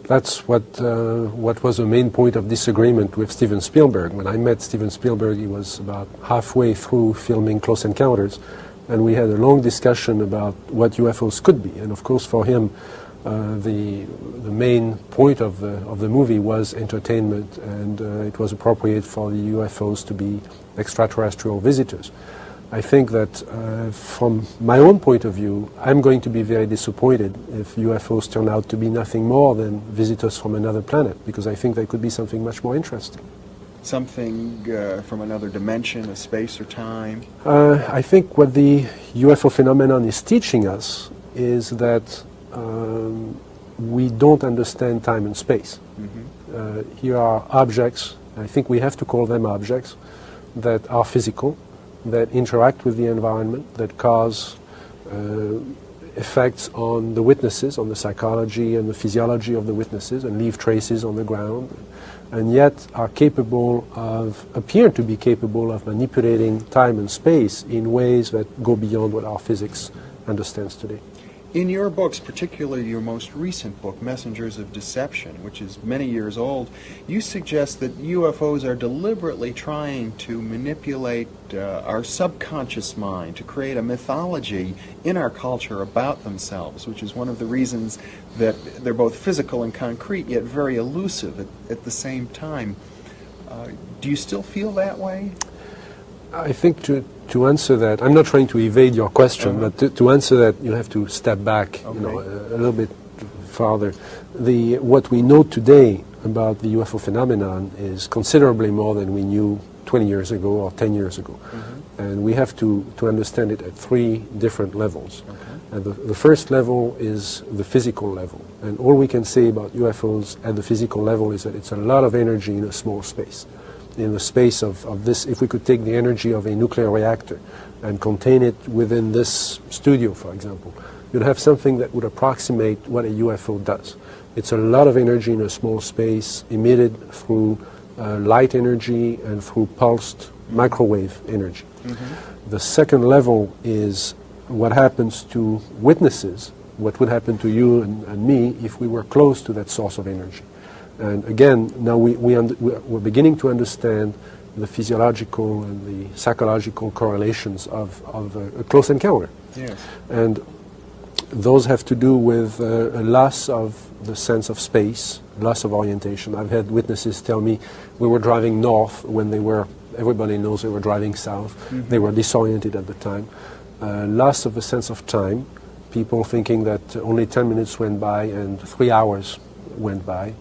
That's what was the main point of disagreement with Steven Spielberg. When I met Steven Spielberg, he was about halfway through filming Close Encounters, and we had a long discussion about what UFOs could be. And of course, for him, the main point of the movie was entertainment, and it was appropriate for the UFOs to be extraterrestrial visitors. I think that from my own point of view, I'm going to be very disappointed if UFOs turn out to be nothing more than visitors from another planet, because I think they could be something much more interesting. Something from another dimension of space or time? I think what the UFO phenomenon is teaching us is that we don't understand time and space. Mm-hmm. Here are objects, I think we have to call them objects, that are physical, that interact with the environment, that cause effects on the witnesses, on the psychology and the physiology of the witnesses, and leave traces on the ground, and yet are capable of, appear to be capable of manipulating time and space in ways that go beyond what our physics understands today. In your books, particularly your most recent book, Messengers of Deception, which is many years old, you suggest that UFOs are deliberately trying to manipulate our subconscious mind to create a mythology in our culture about themselves, which is one of the reasons that they're both physical and concrete, yet very elusive at the same time. Do you still feel that way? I think to answer that, I'm not trying to evade your question, but to answer that, you have to step back, a little bit farther. What we know today about the UFO phenomenon is considerably more than we knew 20 years ago or 10 years ago. Mm-hmm. And we have to understand it at three different levels. Okay. And the first level is the physical level. And all we can say about UFOs at the physical level is that it's a lot of energy in a small space. In the space of this, if we could take the energy of a nuclear reactor and contain it within this studio, for example, you'd have something that would approximate what a UFO does. It's a lot of energy in a small space, emitted through light energy and through pulsed microwave energy. Mm-hmm. The second level is what happens to witnesses, what would happen to you and me if we were close to that source of energy. And again, now we're beginning to understand the physiological and the psychological correlations of a close encounter. Yes. And those have to do with a loss of the sense of space, loss of orientation. I've had witnesses tell me we were driving north when everybody knows they were driving south. Mm-hmm. They were disoriented at the time. Loss of a sense of time, people thinking that only 10 minutes went by and 3 hours went by.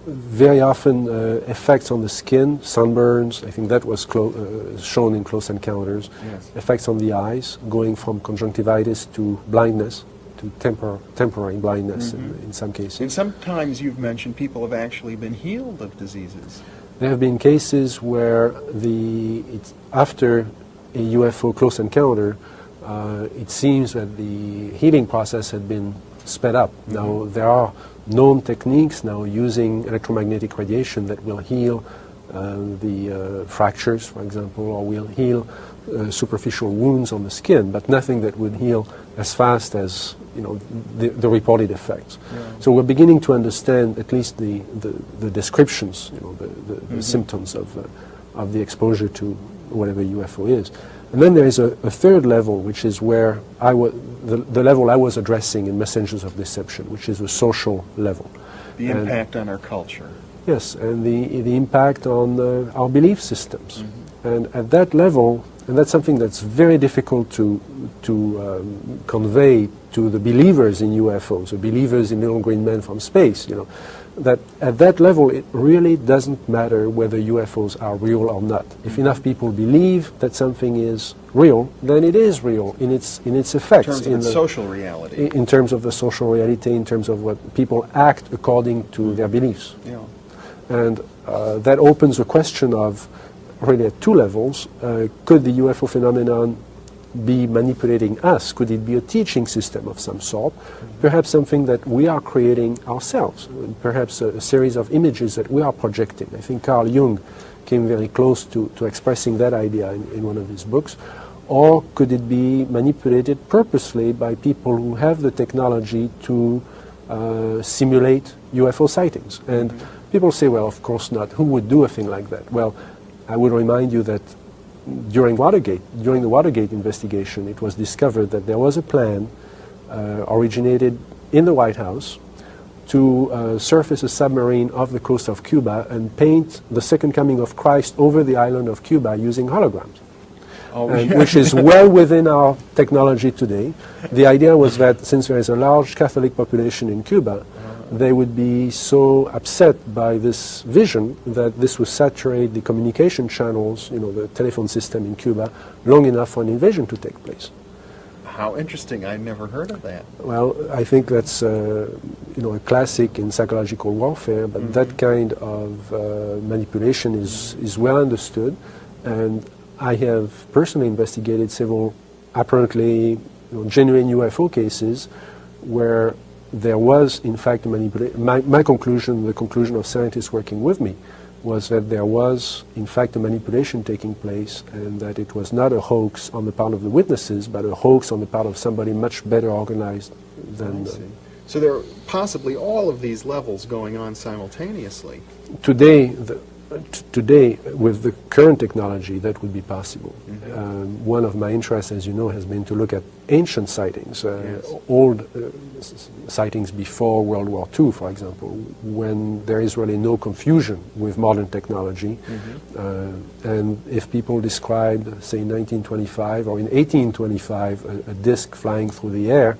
Very often effects on the skin, sunburns, I think that was shown in Close Encounters. Yes. Effects on the eyes, going from conjunctivitis to blindness, to temporary blindness in some cases. And sometimes you've mentioned people have actually been healed of diseases. There have been cases where after a UFO close encounter, it seems that the healing process had been sped up. Mm-hmm. Now there are known techniques now using electromagnetic radiation that will heal the fractures, for example, or will heal superficial wounds on the skin, but nothing that would heal as fast as the reported effects. Yeah. So we're beginning to understand at least the descriptions, the symptoms of the exposure to whatever UFO is. And then there is a third level, which is where the level I was addressing in Messengers of Deception, which is the social level. The impact on our culture. Yes, and the impact on our belief systems. Mm-hmm. And at that level, and that's something that's very difficult to convey to the believers in UFOs, the believers in little green men from space, that at that level it really doesn't matter whether UFOs are real or not. If enough people believe that something is real, then it is real in its effects. In terms of social reality. In terms of the social reality, in terms of what people act according to their beliefs. Yeah. And that opens a question of, really at two levels, could the UFO phenomenon be manipulating us? Could it be a teaching system of some sort? Mm-hmm. Perhaps something that we are creating ourselves, perhaps a series of images that we are projecting. I think Carl Jung came very close to expressing that idea in one of his books. Or could it be manipulated purposely by people who have the technology to simulate UFO sightings. And people say, well, of course not. Who would do a thing like that? Well, I would remind you that during the Watergate investigation, it was discovered that there was a plan originated in the White House to surface a submarine off the coast of Cuba and paint the second coming of Christ over the island of Cuba using holograms. Which is well within our technology today. The idea was that since there is a large Catholic population in Cuba, they would be so upset by this vision that this would saturate the communication channels, the telephone system in Cuba, long enough for an invasion to take place. How interesting. I'd never heard of that. Well, I think that's a classic in psychological warfare, but that kind of manipulation is well understood, and I have personally investigated several apparently genuine UFO cases where there was, in fact, a manipulation. My conclusion, the conclusion of scientists working with me, was that there was, in fact, a manipulation taking place, and that it was not a hoax on the part of the witnesses, but a hoax on the part of somebody much better organized than... So there are possibly all of these levels going on simultaneously. Today, with the current technology, that would be possible. One of my interests, as you know, has been to look at ancient sightings, old sightings before World War II, for example, when there is really no confusion with modern technology. And if people describe, say, in 1925 or in 1825, a disc flying through the air,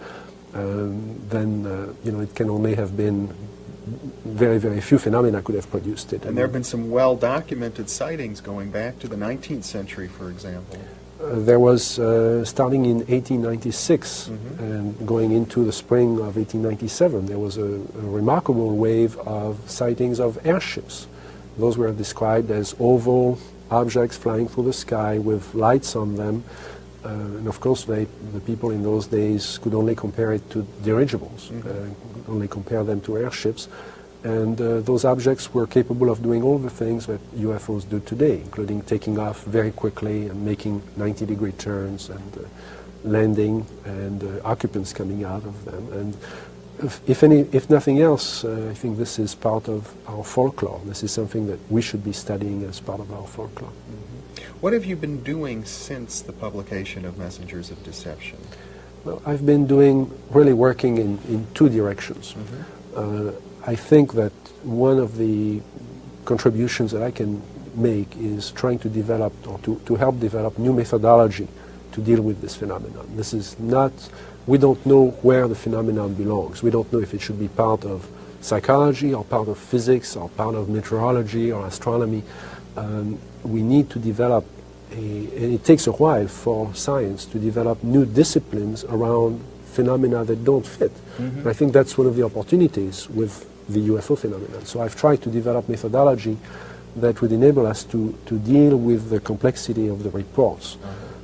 then it can only have been very, very few phenomena could have produced it. And there have been some well-documented sightings going back to the 19th century, for example. There was, starting in 1896 and going into the spring of 1897, there was a remarkable wave of sightings of airships. Those were described as oval objects flying through the sky with lights on them. And of course, the people in those days could only compare it to dirigibles, could only compare them to airships. And those objects were capable of doing all the things that UFOs do today, including taking off very quickly and making 90-degree turns and landing and occupants coming out of them. And if nothing else, I think this is part of our folklore. This is something that we should be studying as part of our folklore. What have you been doing since the publication of Messengers of Deception? Well, I've been really working in two directions. I think that one of the contributions that I can make is trying to develop or to help develop new methodology to deal with this phenomenon. This is not, we don't know where the phenomenon belongs. We don't know if it should be part of psychology or part of physics or part of meteorology or astronomy. We need to develop and it takes a while for science to develop new disciplines around phenomena that don't fit. And I think that's one of the opportunities with the UFO phenomenon. So I've tried to develop methodology that would enable us to deal with the complexity of the reports.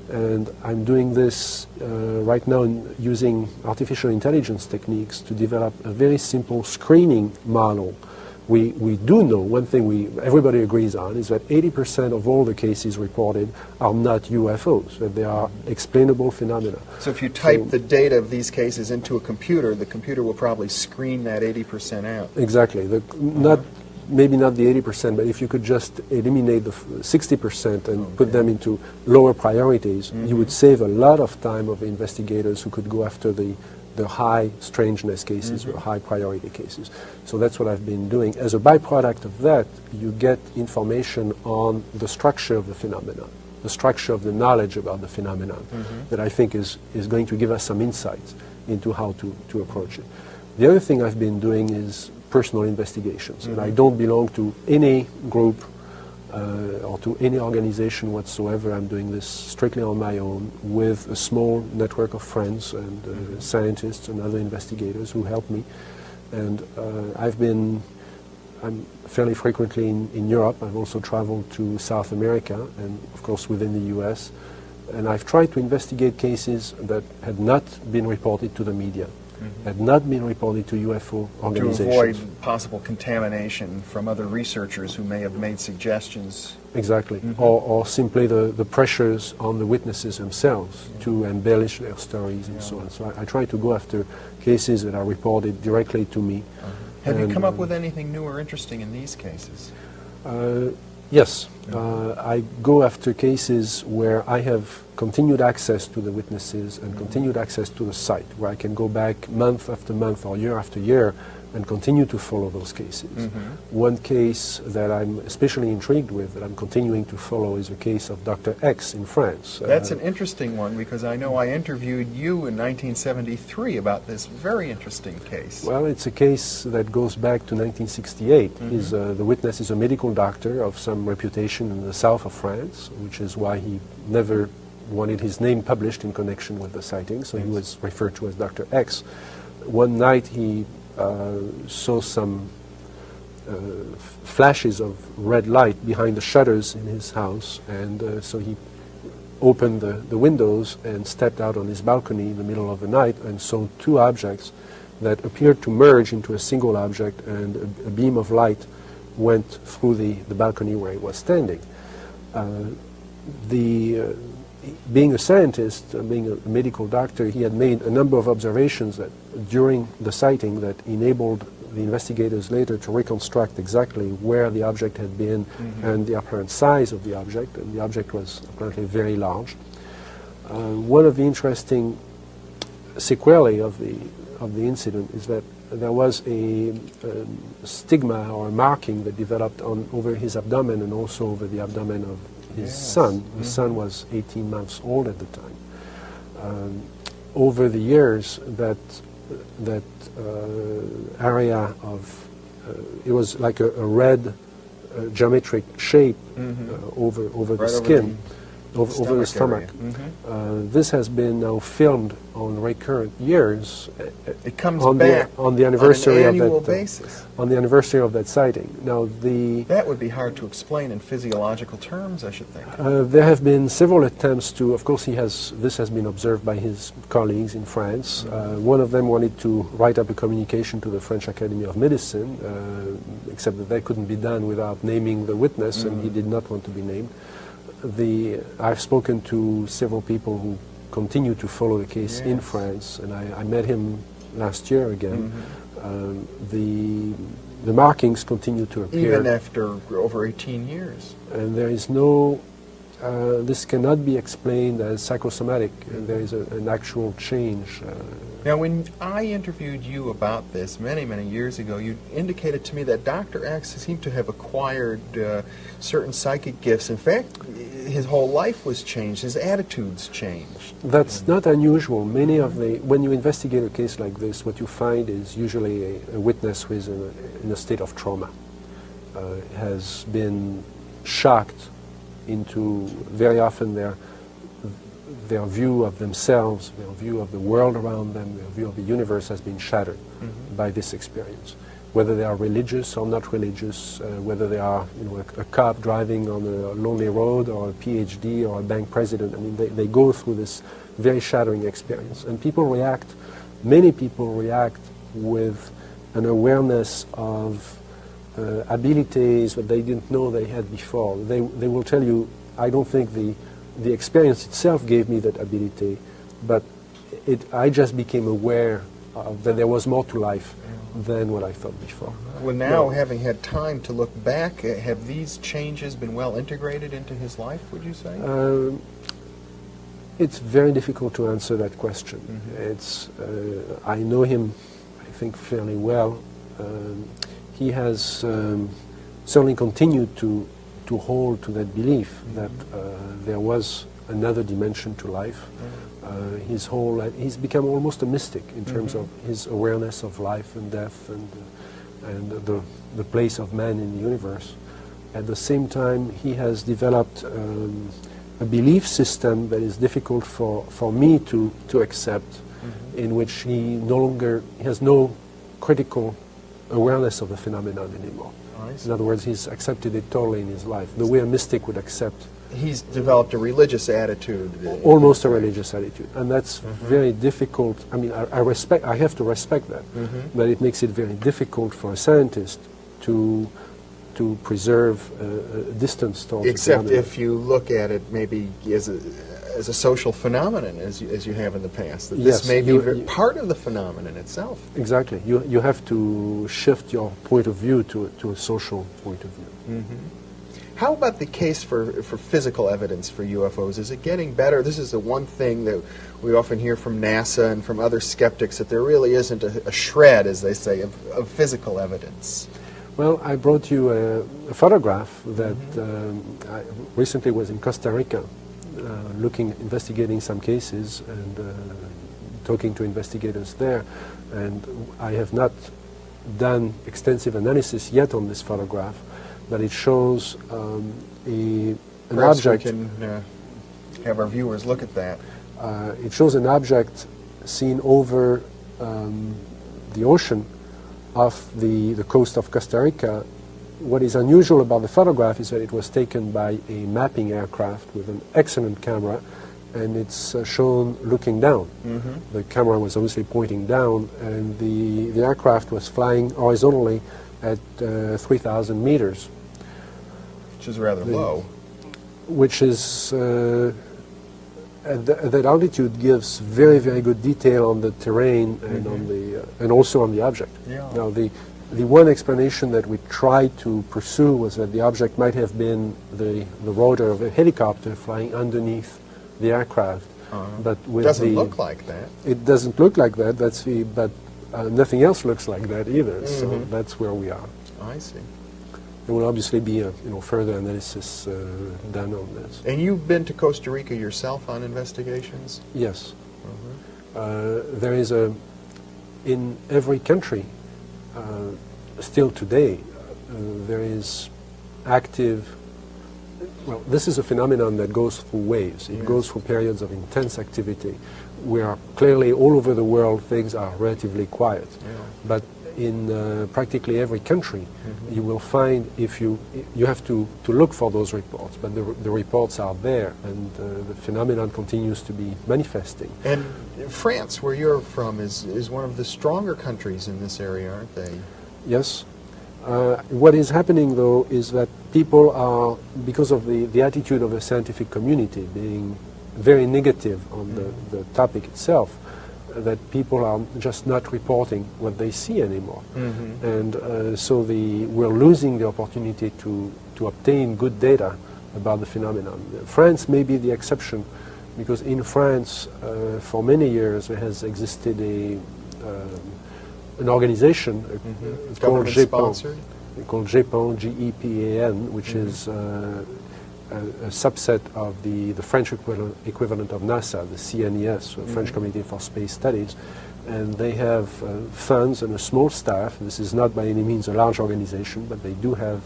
And I'm doing this right now using artificial intelligence techniques to develop a very simple screening model. We do know, one thing everybody agrees on, is that 80% of all the cases reported are not UFOs, that they are explainable phenomena. So if you type the data of these cases into a computer, the computer will probably screen that 80% out. Exactly. Maybe not the 80%, but if you could just eliminate the 60% and put them into lower priorities, you would save a lot of time of investigators who could go after the high strangeness cases or high priority cases. So that's what I've been doing. As a byproduct of that, you get information on the structure of the phenomenon, the structure of the knowledge about the phenomenon that I think is going to give us some insights into how to approach it. The other thing I've been doing is personal investigations, and I don't belong to any group or to any organization whatsoever. I'm doing this strictly on my own with a small network of friends and scientists and other investigators who help me. And I'm fairly frequently in Europe. I've also traveled to South America and, of course, within the US. And I've tried to investigate cases that had not been reported to the media. had not been reported to UFO organizations. To avoid possible contamination from other researchers who may have made suggestions. Exactly. Or simply the pressures on the witnesses themselves to embellish their stories and so on. So I try to go after cases that are reported directly to me. Have you come up with anything new or interesting in these cases? Yes. I go after cases where I have continued access to the witnesses and continued access to the site, where I can go back month after month or year after year and continue to follow those cases. One case that I'm especially intrigued with, that I'm continuing to follow, is the case of Dr. X in France. That's an interesting one, because I know I interviewed you in 1973 about this very interesting case. Well, it's a case that goes back to 1968. The witness is a medical doctor of some reputation in the south of France, which is why he never wanted his name published in connection with the sighting, so he was referred to as Dr. X. One night he saw some flashes of red light behind the shutters in his house, and so he opened the windows and stepped out on his balcony in the middle of the night and saw two objects that appeared to merge into a single object, and a beam of light went through the balcony where he was standing. Being a scientist, being a medical doctor, he had made a number of observations that during the sighting that enabled the investigators later to reconstruct exactly where the object had been and the apparent size of the object, and the object was apparently very large. One of the interesting sequelae of the incident is that there was a stigma or a marking that developed over his abdomen and also over the abdomen of his son. The son was 18 months old at the time. Over the years, that area of it was like a red geometric shape over the skin, over the stomach. This has been now filmed on recurrent years. It comes on back on the anniversary on an annual of that basis. On the anniversary of that sighting. Now that would be hard to explain in physiological terms, I should think. There have been several attempts to. Of course, this has been observed by his colleagues in France. One of them wanted to write up a communication to the French Academy of Medicine, except that that couldn't be done without naming the witness, and he did not want to be named. I've spoken to several people who continue to follow the case in France, and I met him last year again. The markings continue to appear. Even after over 18 years. And there is no, this cannot be explained as psychosomatic. There is an actual change. Now, when I interviewed you about this many, many years ago, you indicated to me that Dr. X seemed to have acquired certain psychic gifts. In fact, his whole life was changed. His attitudes changed. That's not unusual. When you investigate a case like this, what you find is usually a witness who is in a state of trauma, has been shocked into, very often their view of themselves, their view of the world around them, their view of the universe has been shattered by this experience. Whether they are religious or not religious, whether they are a cop driving on a lonely road, or a PhD or a bank president, I mean, they go through this very shattering experience. And many people react with an awareness of abilities that they didn't know they had before. They will tell you, I don't think the experience itself gave me that ability, but I just became aware that there was more to life than what I thought before. Well, now, having had time to look back, have these changes been well integrated into his life, would you say? It's very difficult to answer that question. I know him, I think, fairly well. He has certainly continued to hold to that belief that there was another dimension to life. He's become almost a mystic in terms of his awareness of life and death and the place of man in the universe. At the same time, he has developed a belief system that is difficult for me to accept, in which he has no critical awareness of the phenomenon anymore. I see. In other words, he's accepted it totally in his life, the way a mystic would accept He's developed a religious attitude. almost a religious attitude, and that's very difficult. I mean, I have to respect that, but it makes it very difficult for a scientist to preserve a distance towards the Except phenomenon. if you look at it maybe as a social phenomenon, as you have in the past. That Yes, this may be you- part of the phenomenon itself. Exactly. You have to shift your point of view to a social point of view. How about the case for physical evidence for UFOs? Is it getting better? This is the one thing that we often hear from NASA and from other skeptics, that there really isn't a shred, as they say, of physical evidence. Well, I brought you a photograph that I recently was in Costa Rica, investigating some cases and talking to investigators there, and I have not done extensive analysis yet on this photograph, but it shows an Perhaps object. we can have our viewers look at that. It shows an object seen over the ocean off the coast of Costa Rica. What is unusual about the photograph is that it was taken by a mapping aircraft with an excellent camera, and it's shown looking down. The camera was obviously pointing down, and the aircraft was flying horizontally at 3,000 meters. Which is rather low. Which is, at that altitude gives very, very good detail on the terrain and on the, and also on the object. Yeah. Now, the one explanation that we tried to pursue was that the object might have been the rotor of a helicopter flying underneath the aircraft. But with Doesn't look like that. It doesn't look like that. But nothing else looks like that either. So that's where we are. I see. There will obviously be a further analysis done on this. And you've been to Costa Rica yourself on investigations? Yes. There is in every country, still today, there is active, well, this is a phenomenon that goes through waves. It goes through periods of intense activity, where clearly all over the world things are relatively quiet. But in practically every country, you will find, if you have to look for those reports, but the reports are there, and the phenomenon continues to be manifesting. And France, where you're from, is one of the stronger countries in this area, aren't they? Yes. What is happening, though, is that people are, because of the attitude of the scientific community being very negative on the topic itself, that people are just not reporting what they see anymore. And so we're losing the opportunity to obtain good data about the phenomenon. France may be the exception, because in France, for many years, there has existed an organization called GEPAN, GEPAN, which is a subset of the French equivalent of NASA, the CNES, French Committee for Space Studies, and they have funds and a small staff. This is not by any means a large organization, but they do have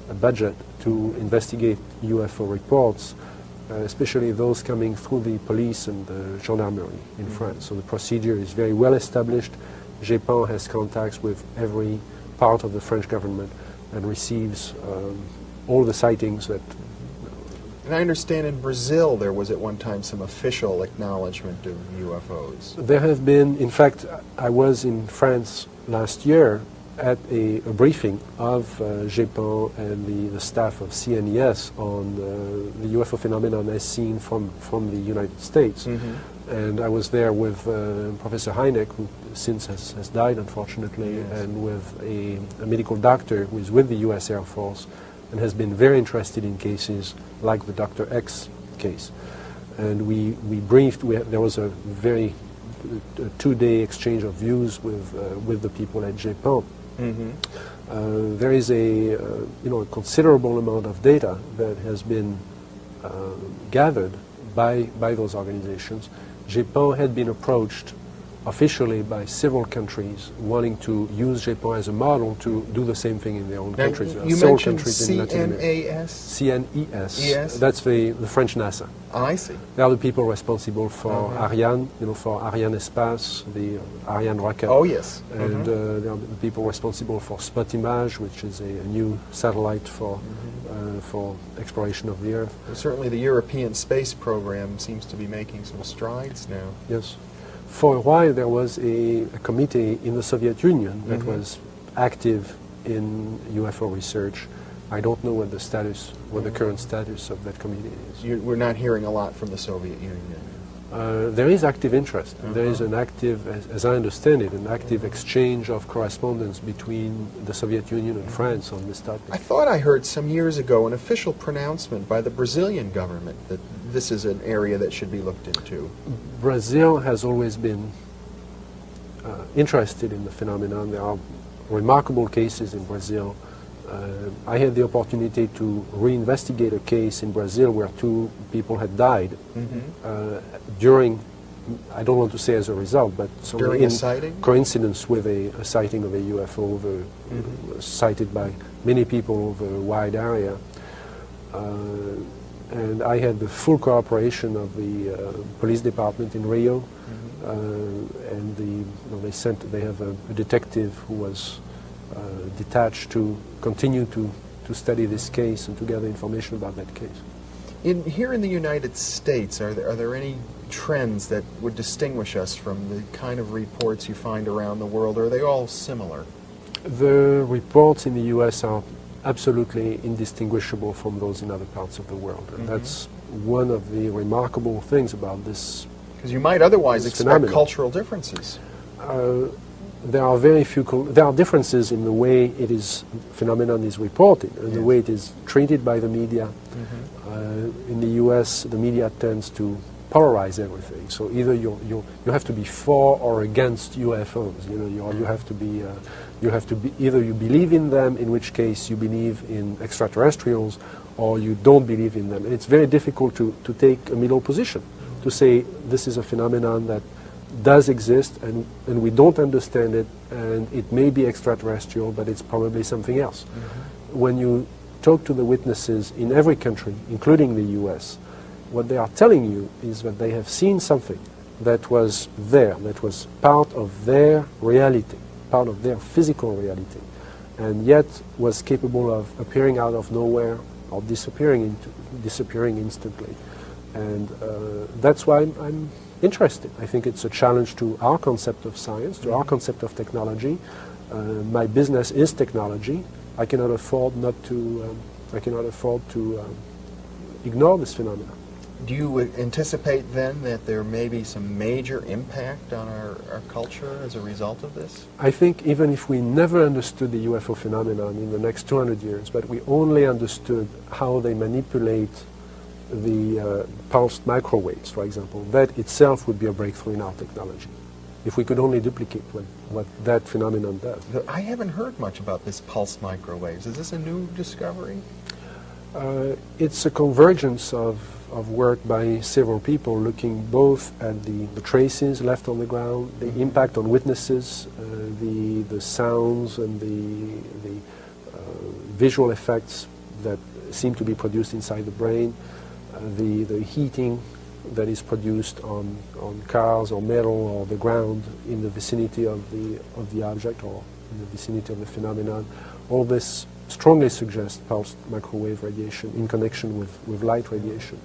a budget to investigate UFO reports, especially those coming through the police and the gendarmerie in France. So the procedure is very well established. GEPAN has contacts with every part of the French government and receives all the sightings that. And I understand in Brazil there was at one time some official acknowledgement of UFOs. There have been, in fact, I was in France last year at a briefing of GEPAN and the staff of CNES on the UFO phenomenon as seen from the United States. And I was there with Professor Hynek, who since has died, unfortunately, and with a medical doctor who is with the U.S. Air Force and has been very interested in cases like the Dr. X case. And we briefed, there was a very two-day exchange of views with the people at GEPAN. There is a considerable amount of data that has been gathered by those organizations. GEPAN had been approached officially by several countries wanting to use Japan as a model to do the same thing in their own Now, countries. There are you several mentioned countries in Latin America. CNAS? CNES. ES? That's the French NASA. I see. They are the people responsible for Ariane, for Ariane Espace, the Ariane rocket. Oh, yes. And they are the people responsible for Spotimage, which is a new satellite for exploration of the Earth. Well, certainly the European space program seems to be making some strides now. Yes. For a while there was a committee in the Soviet Union that was active in UFO research. I don't know what the status, what the current status of that committee is. We're not hearing a lot from the Soviet Union. There is active interest. There is an active, as I understand it, an active exchange of correspondence between the Soviet Union and France on this topic. I thought I heard some years ago an official pronouncement by the Brazilian government that this is an area that should be looked into. Brazil has always been interested in the phenomenon. There are remarkable cases in Brazil. I had the opportunity to reinvestigate a case in Brazil where two people had died during, I don't want to say as a result, but During a sighting? coincidence with a sighting of a UFO sighted by many people over a wide area. And I had the full cooperation of the police department in Rio, and they have a detective who was detached to continue to study this case and to gather information about that case. Here in the United States, are there any trends that would distinguish us from the kind of reports you find around the world, or are they all similar? The reports in the U.S. are absolutely indistinguishable from those in other parts of the world. And that's one of the remarkable things about this. Because you might otherwise expect phenomenon. cultural differences. There are very few. There are differences in the way phenomenon is reported and the way it is treated by the media. In the U.S., the media tends to polarize everything. So either you have to be for or against UFOs. You have to be either you believe in them, in which case you believe in extraterrestrials, or you don't believe in them. And it's very difficult to take a middle position, to say this is a phenomenon that does exist and we don't understand it, and it may be extraterrestrial, but it's probably something else. When you talk to the witnesses in every country, including the US, what they are telling you is that they have seen something that was there, that was part of their reality, part of their physical reality, and yet was capable of appearing out of nowhere or disappearing instantly. And that's why I'm interested. I think it's a challenge to our concept of science, to our concept of technology. My business is technology. I cannot afford to ignore this phenomenon. Do you anticipate then that there may be some major impact on our culture as a result of this? I think even if we never understood the UFO phenomenon in the next 200 years, but we only understood how they manipulate the pulsed microwaves, for example, that itself would be a breakthrough in our technology. If we could only duplicate what that phenomenon does. I haven't heard much about this pulsed microwaves. Is this a new discovery? It's a convergence of work by several people looking both at the traces left on the ground, the impact on witnesses, the sounds and the visual effects that seem to be produced inside the brain, the heating that is produced on cars or metal or the ground in the vicinity of the object or in the vicinity of the phenomenon. All this strongly suggests pulsed microwave radiation in connection with light radiation.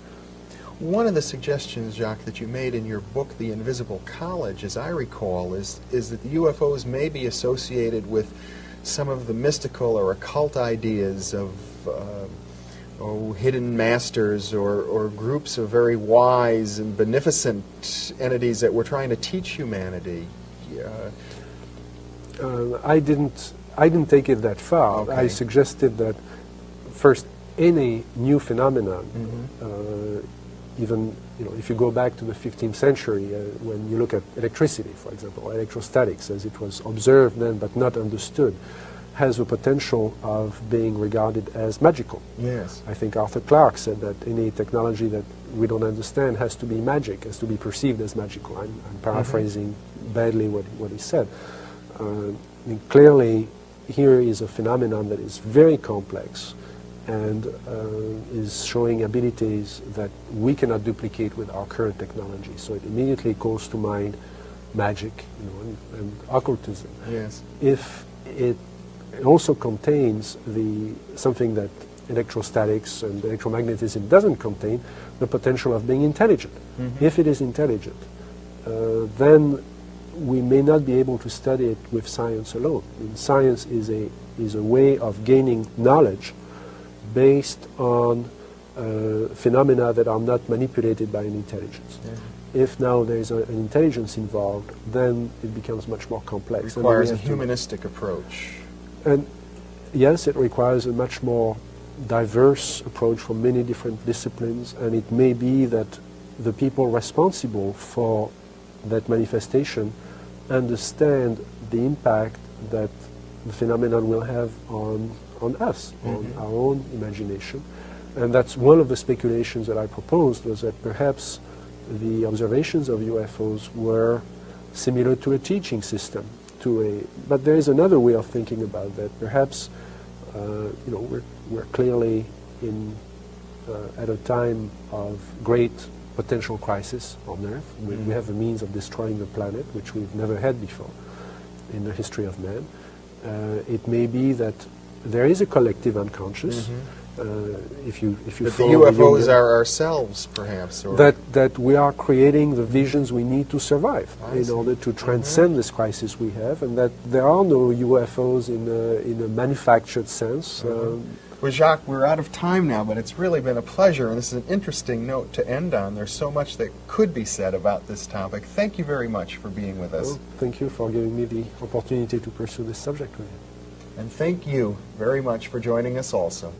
One of the suggestions, Jacques, that you made in your book, The Invisible College, as I recall, is that the UFOs may be associated with some of the mystical or occult ideas of hidden masters or groups of very wise and beneficent entities that were trying to teach humanity. I didn't take it that far. Okay. I suggested that first, any new phenomenon, even if you go back to the 15th century, when you look at electricity, for example, or electrostatics, as it was observed then but not understood, has the potential of being regarded as magical. Yes. I think Arthur Clarke said that any technology that we don't understand has to be magic, has to be perceived as magical. I'm paraphrasing badly what he said. I mean, clearly, here is a phenomenon that is very complex and is showing abilities that we cannot duplicate with our current technology. So it immediately calls to mind magic, and occultism. Yes. If it also contains something that electrostatics and electromagnetism doesn't contain, the potential of being intelligent. If it is intelligent, then we may not be able to study it with science alone. I mean, science is a way of gaining knowledge based on phenomena that are not manipulated by an intelligence. If now there's an intelligence involved, then it becomes much more complex. It requires a humanistic approach. And yes, it requires a much more diverse approach from many different disciplines, and it may be that the people responsible for that manifestation understand the impact that the phenomenon will have on us, on our own imagination. And that's one of the speculations that I proposed, was that perhaps the observations of UFOs were similar to a teaching system, but there is another way of thinking about that. Perhaps we're clearly at a time of great potential crisis on Earth. We have a means of destroying the planet, which we've never had before in the history of man. It may be that there is a collective unconscious. If you that the follow UFOs Jungian, are ourselves, perhaps, or that we are creating the visions we need to survive in order to transcend this crisis we have, and that there are no UFOs in a manufactured sense. Well, Jacques, we're out of time now, but it's really been a pleasure, and this is an interesting note to end on. There's so much that could be said about this topic. Thank you very much for being with us. Well, thank you for giving me the opportunity to pursue this subject with you. And thank you very much for joining us also.